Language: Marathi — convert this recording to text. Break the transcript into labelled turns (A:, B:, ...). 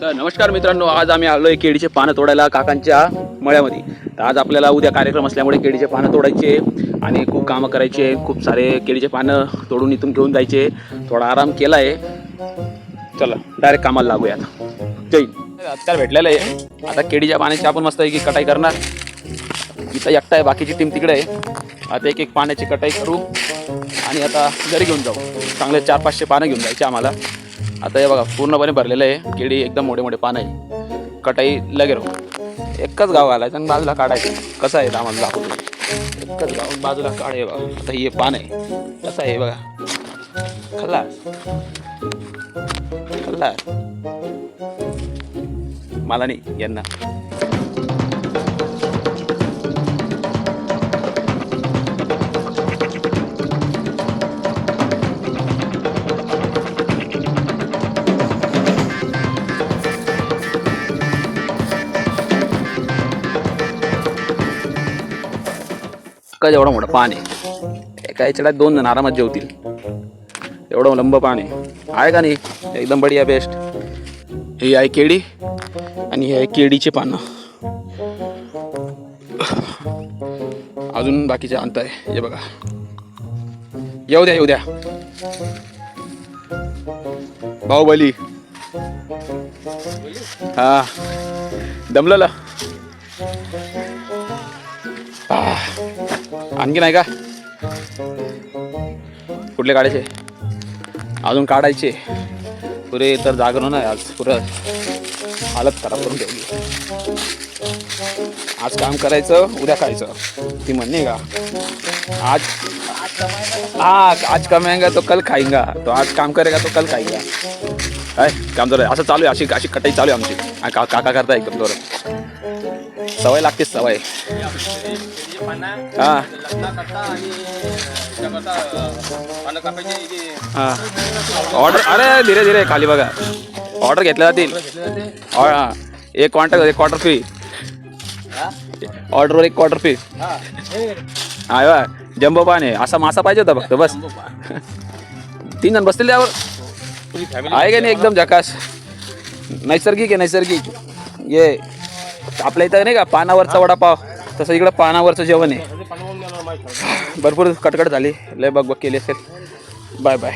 A: तर नमस्कार मित्रांनो, आज आम्ही आलोय केळीचे पानं तोडायला काकांच्या मळ्यामध्ये. तर आज आपल्याला उद्या कार्यक्रम असल्यामुळे केळीचे पानं तोडायचे आणि खूप कामं करायचे. खूप सारे केळीचे पानं तोडून इथून घेऊन जायचे. थोडा आराम केला आहे. चला डायरेक्ट कामाला लागूया. जय आजकाल भेटलेलं आहे. आता केळीच्या पाण्याची आपण मस्त आहे की कटाई करणार. इथं एकटा आहे, बाकीची टीम तिकडे आहे. आता एक एक पाण्याची कटाई करू आणि आता घरी घेऊन जाऊ. चांगले 400-500 पानं घेऊन जायचे आम्हाला. आता हे बघा पूर्णपणे भरलेलं आहे. केळी एकदम मोठे मोठे पानं आहे. कटाई लगे राहू. एकच गाव घालायचं आणि बाजूला काढायचं. कसं आहे आम्हाला दाखवतो. एकच गाव बाजूला काढे बघा. आता हे पान आहे कसं आहे बघा. खाल्ला खाल्ला मला नाही यांना. का एवढं मोठं पान आहे. एका याच्यात 2 जण आरामात जेवतील. एवढं लंब पान आहे का नाही. एकदम बढिया बेस्ट. ही आहे केळी आणि हे आहे केळीचे पानं. अजून बाकीचे अंत आहे हे बघा. येऊ द्या येऊ द्या. बाहुबली हा दमलं. आणखी नाही का. कुठले काढायचे अजून काढायचे पुरे. तर जागरण आहे आज. पुरं हालत खराब करून ठेवली. आज काम करायचं उद्या खायचं ती म्हणणे का. आज कमाएगा तो कल खाएगा. तो आज काम करेगा तो कल खाएगा. काय काम चालू आहे असं चालू आहे. अशी अशी कटाई चालू आहे आमची. काका करता एकदम जोरात. सवय लागते सवय. हा ऑर्डर. अरे धीरे धीरे खाली बघा. ऑर्डर घेतल्या जातील. एक क्वार्टर फ्री. ऑर्डरवर 1 क्वार्टर फ्री. हा बा जम्बो पान आहे. असा मासा पाहिजे होता फक्त बस. 3 जण बसतील त्यावर. आहे का नाही एकदम झकास. नैसर्गिक आहे नैसर्गिक. ये आपल्या इथं नाही का पानावरचा वडापाव तसं इकडं पानावरचं जेवण आहे. भरपूर कटकट झाली. लय बघ केली असेल. Bye bye.